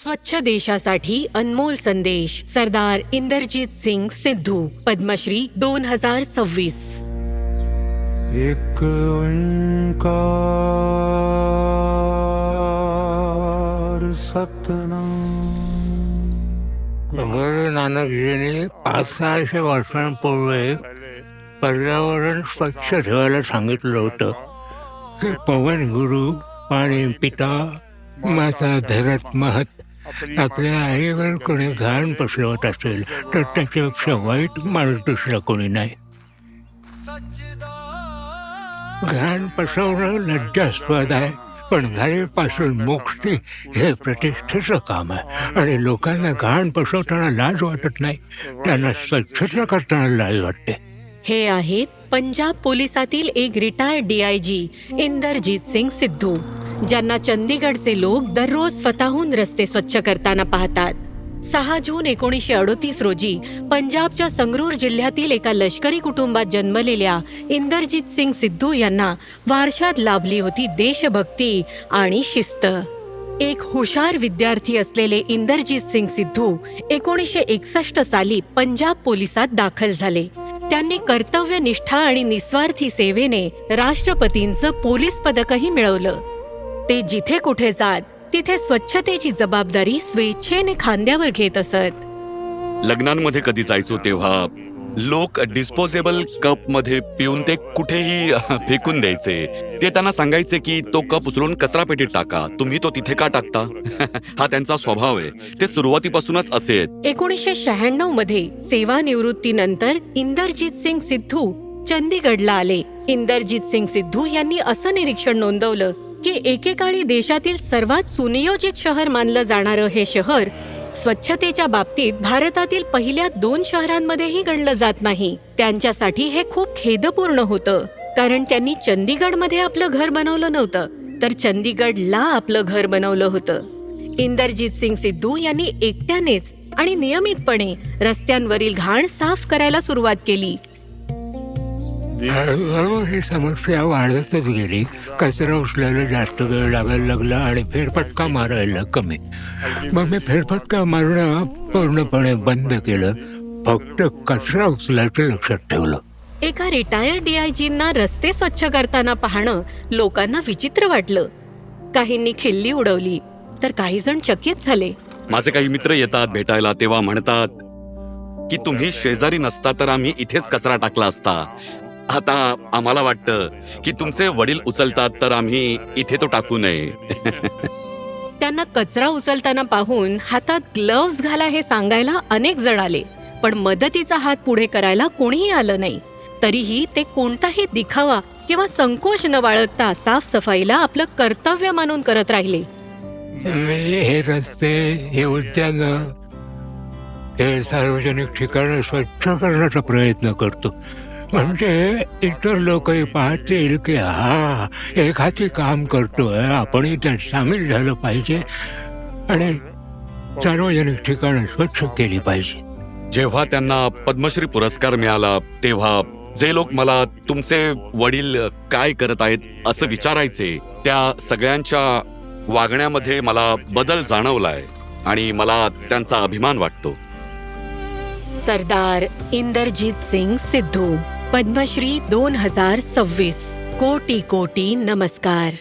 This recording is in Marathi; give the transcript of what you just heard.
स्वच्छ देशासाठी अनमोल संदेश. सरदार इंदरजीत सिंग सिद्धू, पद्मश्री 2026. एक ओंकार सतनाम. गुरु नानकजींनी 500-600 वर्षांपूर्वी पर्यावरण स्वच्छ ठेवायला सांगितलं होतं की पवन गुरु, पाणी पिता, माता धरत महत. आपल्या आईवर कोणी घाण पसरवत असेल तर त्याच्यापेक्षा वाईट माणूस दुसरा कोणी नाही. घाण पसरवणं लज्जास्पद आहे, पण घाणीपासून मुक्ती हे प्रतिष्ठेचं काम आहे. आणि लोकांना घाण पसरवताना लाज वाटत नाही, त्यांना स्वच्छता करताना लाज वाटते. हे आहेत पंजाब पोलिसातील एक रिटायर्ड DIG इंदरजीत सिंग सिद्धू, ज्यांना चंदीगडचे लोक दररोज स्वतःहून रस्ते स्वच्छ करताना पाहतात. 6 जून 1938 रोजी पंजाबच्या संगरूर जिल्ह्यातील एका लष्करी कुटुंबात जन्मलेल्या इंदरजीत सिंग सिद्धू यांना वारशात लाभली होती देशभक्ती आणि शिस्त. एक हुशार विद्यार्थी असलेले इंदरजीत सिंग सिद्धू 1961 साली पंजाब पोलिसात दाखल झाले. त्यांनी कर्तव्यनिष्ठा आणि निस्वार्थी सेवेने राष्ट्रपतींचं पोलीस पदकही मिळवलं. ते जिथे कुठे जात तिथे स्वच्छतेची जबाबदारी स्वेच्छेने खांद्यावर घेत असत. लग्नांमध्ये कधी जायचो तेव्हा लोक डिस्पोजेबल कप मध्ये पिऊन ते कुठेही फेकून द्यायचे. ते त्यांना सांगायचे की तो कप उचलून कचरापेटीत टाका, तुम्ही तो तिथे का टाकता? हा त्यांचा स्वभाव आहे. ते सुरुवातीपासूनच असे आहेत. 1996 मध्ये सेवानिवृत्तीनंतर इंदरजीत सिंग सिद्धू चंदीगडला आले. इंदरजीत सिंग सिद्धू यांनी असं निरीक्षण नोंदवलं की एकेकाळी देशातील सर्वात सुनियोजित शहर मानलं जाणारं हे शहर स्वच्छतेच्या बाबतीत भारतातील पहिल्या 2 शहरांमध्येही गणलं जात नाही. त्यांच्यासाठी हे खूप खेदपूर्ण होतं, कारण त्यांनी चंदीगडमध्ये आपलं घर बनवलं नव्हतं, तर चंदीगडला आपलं घर बनवलं होतं. इंदरजीत सिंग सिद्धू यांनी एकट्यानेच आणि नियमितपणे रस्त्यांवरील घाण साफ करायला सुरुवात केली. हळूहळू ही समस्या वाढतच गेली. कचरा उचलायला जास्त वेळ लागायला लागला आणि फेरफटका मारायला कमी. मग मी फेरफटका मारणं पूर्णपणे बंद केलं, फक्त कचरा उचलायचं लक्षात ठेवलं. एका रिटायर्ड DIGंना रस्ते स्वच्छ करताना पाहणं लोकांना विचित्र वाटलं. काहींनी खिल्ली उडवली तर काही जण चकित झाले. माझे काही मित्र येतात भेटायला तेव्हा म्हणतात की तुम्ही शेजारी नसता तर आम्ही इथेच कचरा टाकला असता. आता आम्हाला वाटतं की तुमचे वडील उचलतात तर आम्ही इथे तो टाकू नये. त्यांना कचरा उचलताना पाहून हातात ग्लोव्ज घाला हे सांगायला अनेक जण आले, पण मदतीचा हात पुढे करायला कोणीही आलं नाही. तरीही ते कोणताही दिखावा किंवा संकोच न बाळगता साफसफाईला आपलं कर्तव्य मानून करत राहिले. मी हे रस्ते, हे उद्यान, हे सार्वजनिक ठिकाणं स्वच्छ करण्याचा प्रयत्न करतो. म्हणजे इतर लोकही पाहतील की हा एक हाती काम करतोय, आपणही त्यात सामील झालं पाहिजे आणि सार्वजनिक ठिकाणं स्वच्छ केली पाहिजे. जेव्हा त्यांना पद्मश्री पुरस्कार मिळाला तेव्हा जे लोक मला तुमचे वडील काय करत आहेत असं विचारायचे, त्या सगळ्यांच्या वागण्यामध्ये मला बदल जाणवलाय आणि मला त्यांचा अभिमान वाटतो. सरदार इंदरजीत सिंग सिद्धू, पद्मश्री 2026. कोटी कोटी नमस्कार.